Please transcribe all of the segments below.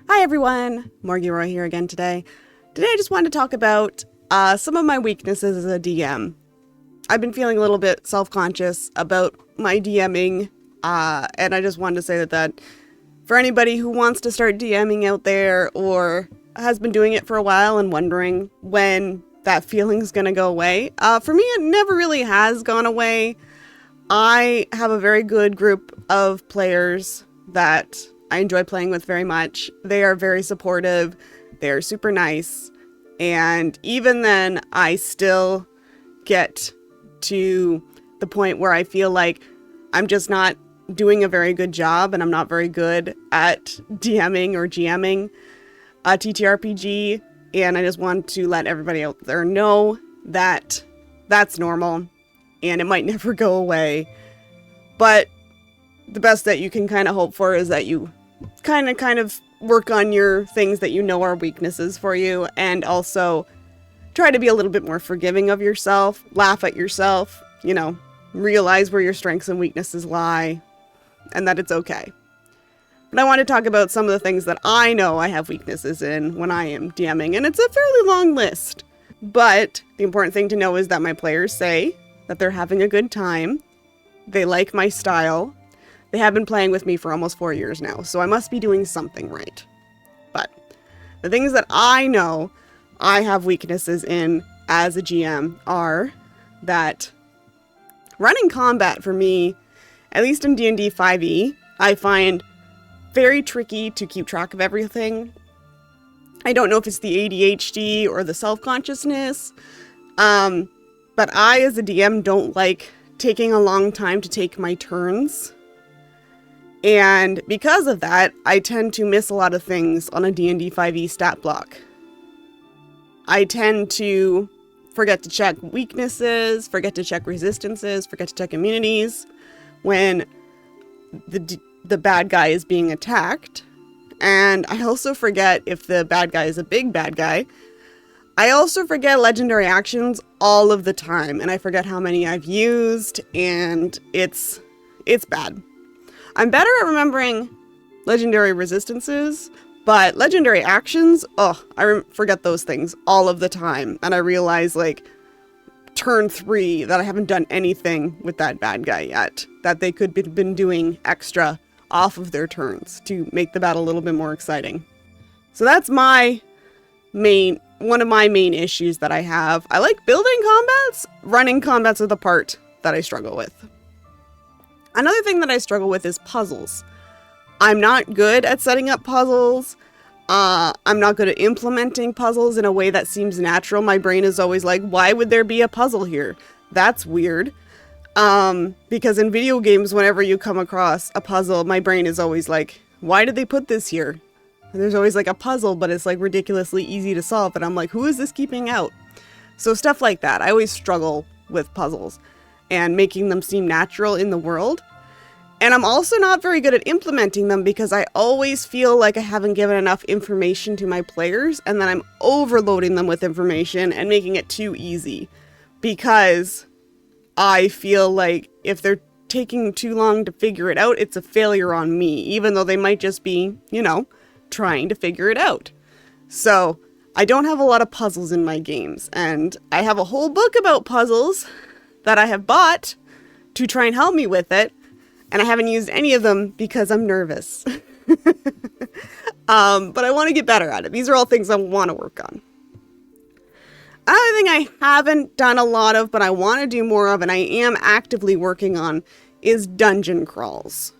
Hi everyone, Morgie Roy here again today. Today I just wanted to talk about some of my weaknesses as a DM. I've been feeling a little bit self-conscious about my DMing, and I just wanted to say that for anybody who wants to start DMing out there or has been doing it for a while and wondering when that feeling's gonna go away, for me it never really has gone away. I have a very good group of players that I enjoy playing with very much. They are very supportive, they're super nice, and even then I still get to the point where I feel like I'm just not doing a very good job and I'm not very good at DMing or GMing a TTRPG, and I just want to let everybody out there know that that's normal and it might never go away, but the best that you can kind of hope for is that you kind of work on your things that you know are weaknesses for you, and also try to be a little bit more forgiving of yourself, laugh at yourself, realize where your strengths and weaknesses lie, and that it's okay. But I want to talk about some of the things that I know I have weaknesses in when I am DMing, and it's a fairly long list. But the important thing to know is that my players say that they're having a good time, they like my style. They have been playing with me for almost 4 years now, so I must be doing something right. But the things that I know I have weaknesses in as a GM are that running combat for me, at least in D&D 5e, I find very tricky to keep track of everything. I don't know if it's the ADHD or the self-consciousness, but I as a DM don't like taking a long time to take my turns. And because of that, I tend to miss a lot of things on a D&D 5e stat block. I tend to forget to check weaknesses, forget to check resistances, forget to check immunities when the bad guy is being attacked. And I also forget if the bad guy is a big bad guy. I also forget legendary actions all of the time, and I forget how many I've used, and it's bad. I'm better at remembering legendary resistances, but legendary actions, I forget those things all of the time. And I realize, turn 3, that I haven't done anything with that bad guy yet, that they could have been doing extra off of their turns to make the battle a little bit more exciting. So that's one of my main issues that I have. I like building combats. Running combats are the part that I struggle with. Another thing that I struggle with is puzzles. I'm not good at setting up puzzles. I'm not good at implementing puzzles in a way that seems natural. My brain is always like, why would there be a puzzle here? That's weird. Because in video games, whenever you come across a puzzle, my brain is always like, why did they put this here? And there's always a puzzle, but it's ridiculously easy to solve. And I'm like, who is this keeping out? So stuff like that. I always struggle with puzzles and making them seem natural in the world. And I'm also not very good at implementing them because I always feel like I haven't given enough information to my players, and then I'm overloading them with information and making it too easy because I feel like if they're taking too long to figure it out, it's a failure on me, even though they might just be, trying to figure it out. So I don't have a lot of puzzles in my games, and I have a whole book about puzzles that I have bought to try and help me with it, and I haven't used any of them because I'm nervous. But I want to get better at it. These are all things I want to work on. Another thing I haven't done a lot of, but I want to do more of, and I am actively working on, is dungeon crawls.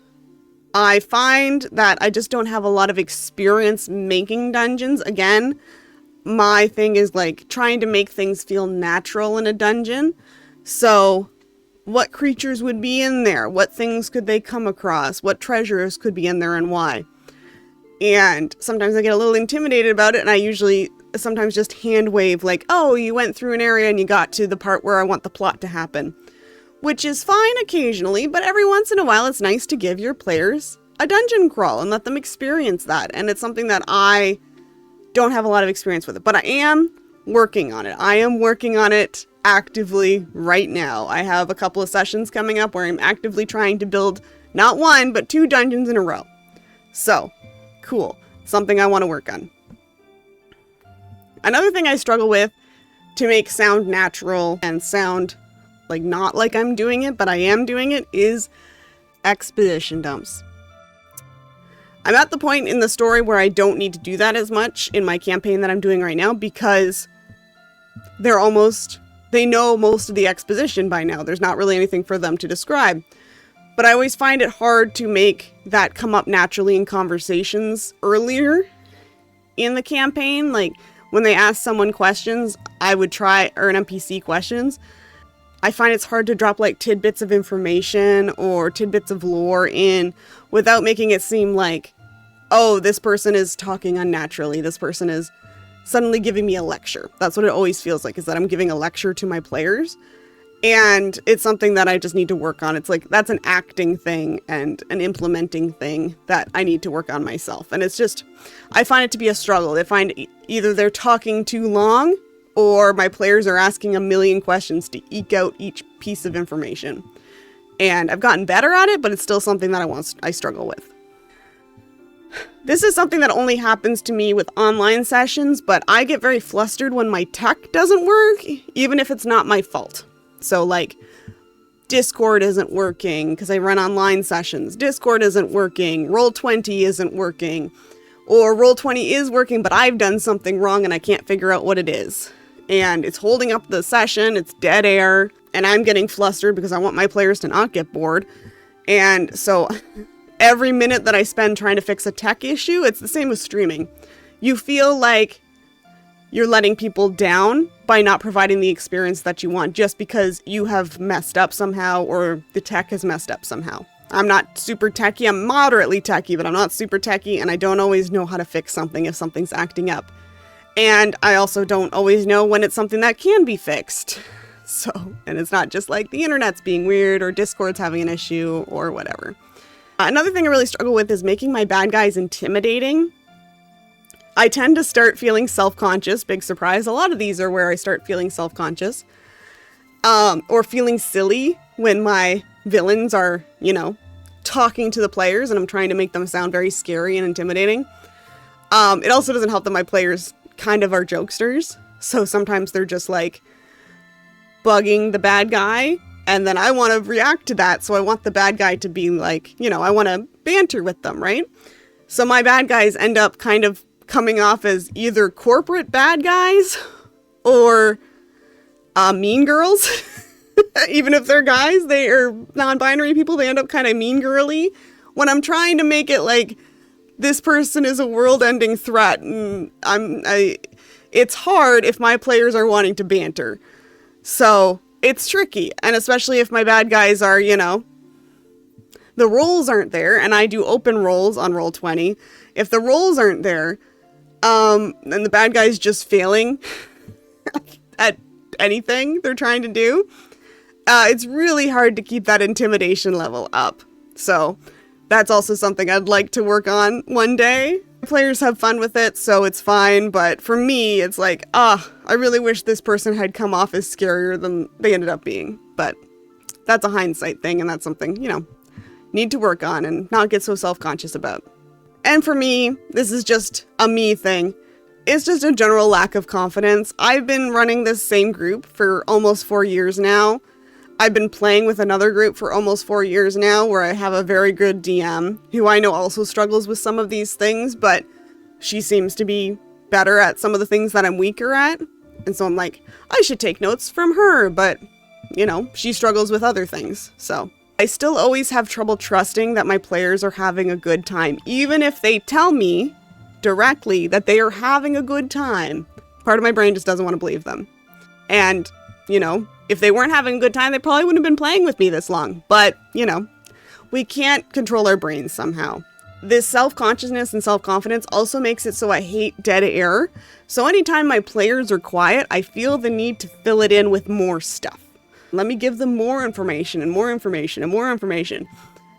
I find that I just don't have a lot of experience making dungeons. Again, my thing is trying to make things feel natural in a dungeon. So what creatures would be in there? What things could they come across? What treasures could be in there and why? And sometimes I get a little intimidated about it, and I usually sometimes just hand wave oh, you went through an area and you got to the part where I want the plot to happen. Which is fine occasionally, but every once in a while it's nice to give your players a dungeon crawl and let them experience that. And it's something that I don't have a lot of experience with it, but I am working on it. I am working on it actively right now. I have a couple of sessions coming up where I'm actively trying to build not one, but 2 dungeons in a row. So, cool. something I want to work on. Another thing I struggle with to make sound natural and sound like not like I'm doing it, but I am doing it, is exposition dumps. I'm at the point in the story where I don't need to do that as much in my campaign that I'm doing right now because they know most of the exposition by now. There's not really anything for them to describe. But I always find it hard to make that come up naturally in conversations earlier in the campaign. Like when they ask someone questions, or an NPC questions, I find it's hard to drop like tidbits of information or tidbits of lore in without making it seem like, oh, this person is talking unnaturally. This person is suddenly giving me a lecture. That's what it always feels like, is that I'm giving a lecture to my players. And it's something that I just need to work on. It's like, that's an acting thing and an implementing thing that I need to work on myself. And it's just, I find it to be a struggle. I find either they're talking too long or my players are asking a million questions to eke out each piece of information. And I've gotten better at it, but it's still something that I struggle with. This is something that only happens to me with online sessions, but I get very flustered when my tech doesn't work, even if it's not my fault. So like Discord isn't working because I run online sessions. Discord isn't working. Roll20 isn't working. Or Roll20 is working, but I've done something wrong and I can't figure out what it is. And it's holding up the session. It's dead air. And I'm getting flustered because I want my players to not get bored. And so every minute that I spend trying to fix a tech issue, it's the same with streaming. You feel like you're letting people down by not providing the experience that you want just because you have messed up somehow or the tech has messed up somehow. I'm not super techie. I'm moderately techie, but I'm not super techie, and I don't always know how to fix something if something's acting up. And I also don't always know when it's something that can be fixed. So, and it's not just like the internet's being weird or Discord's having an issue or whatever. Another thing I really struggle with is making my bad guys intimidating. I tend to start feeling self-conscious. Big surprise. A lot of these are where I start feeling self-conscious. Or feeling silly when my villains are, talking to the players and I'm trying to make them sound very scary and intimidating. It also doesn't help that my players kind of are jokesters. So sometimes they're just like bugging the bad guy. And then I want to react to that. So I want the bad guy to be like, I want to banter with them, right? So my bad guys end up kind of coming off as either corporate bad guys or mean girls. Even if they're guys, they are non-binary people, they end up kind of mean girly. When I'm trying to make it like, this person is a world-ending threat, and it's hard if my players are wanting to banter. So it's tricky, and especially if my bad guys are, the roles aren't there, and I do open roles on Roll20. If the roles aren't there, and the bad guy's just failing at anything they're trying to do, it's really hard to keep that intimidation level up. So that's also something I'd like to work on one day. Players have fun with it, so it's fine, but for me, it's like, I really wish this person had come off as scarier than they ended up being. But that's a hindsight thing, and that's something, need to work on and not get so self-conscious about. And for me, this is just a me thing. It's just a general lack of confidence. I've been running this same group for almost 4 years now. I've been playing with another group for almost 4 years now, where I have a very good DM who I know also struggles with some of these things, but she seems to be better at some of the things that I'm weaker at. And so I'm like, I should take notes from her, but she struggles with other things. So I still always have trouble trusting that my players are having a good time, even if they tell me directly that they are having a good time. Part of my brain just doesn't want to believe them. And, if they weren't having a good time, they probably wouldn't have been playing with me this long. But, we can't control our brains somehow. This self-consciousness and self-confidence also makes it so I hate dead air. So anytime my players are quiet, I feel the need to fill it in with more stuff. Let me give them more information and more information and more information.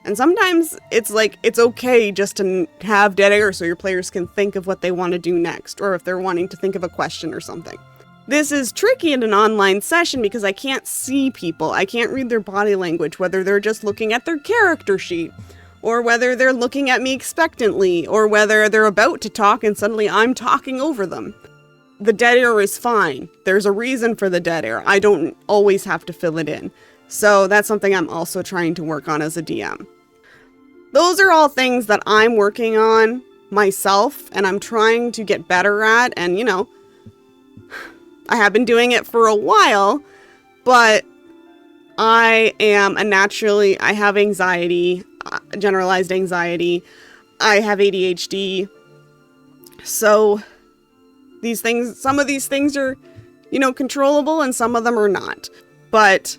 And sometimes it's like, it's okay just to have dead air so your players can think of what they want to do next, or if they're wanting to think of a question or something. This is tricky in an online session because I can't see people. I can't read their body language, whether they're just looking at their character sheet or whether they're looking at me expectantly, or whether they're about to talk and suddenly I'm talking over them. The dead air is fine. There's a reason for the dead air. I don't always have to fill it in. So that's something I'm also trying to work on as a DM. Those are all things that I'm working on myself and I'm trying to get better at. And, you know, I have been doing it for a while, but I have anxiety, generalized anxiety. I have ADHD. So some of these things are, you know, controllable and some of them are not. But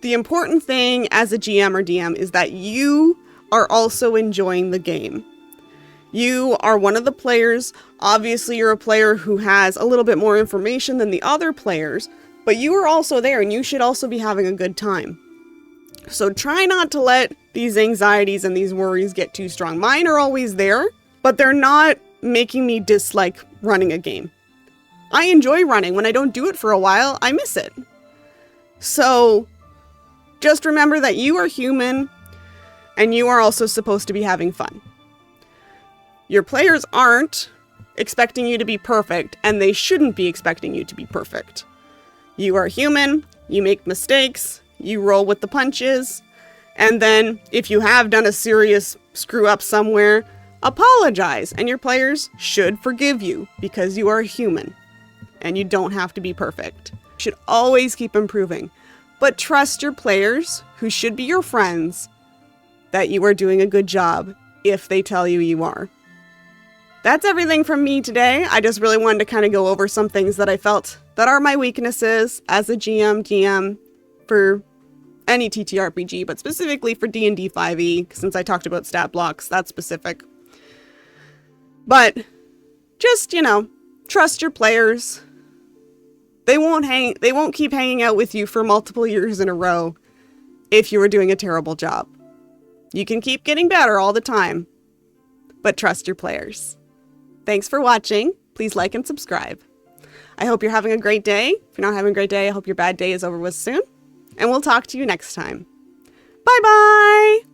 the important thing as a GM or DM is that you are also enjoying the game. You are one of the players. Obviously, you're a player who has a little bit more information than the other players, but you are also there and you should also be having a good time. So try not to let these anxieties and these worries get too strong. Mine are always there, but they're not making me dislike running a game. I enjoy running. When I don't do it for a while, I miss it. So just remember that you are human and you are also supposed to be having fun. Your players aren't expecting you to be perfect, and they shouldn't be expecting you to be perfect. You are human, you make mistakes, you roll with the punches, and then if you have done a serious screw up somewhere, apologize, and your players should forgive you because you are human and you don't have to be perfect. You should always keep improving, but trust your players, who should be your friends, that you are doing a good job if they tell you you are. That's everything from me today. I just really wanted to kind of go over some things that I felt that are my weaknesses as a GM for any TTRPG, but specifically for D&D 5e, since I talked about stat blocks, that's specific. But just, you know, trust your players. They won't keep hanging out with you for multiple years in a row if you were doing a terrible job. You can keep getting better all the time, but trust your players. Thanks for watching. Please like and subscribe. I hope you're having a great day. If you're not having a great day, I hope your bad day is over with soon. And we'll talk to you next time. Bye-bye!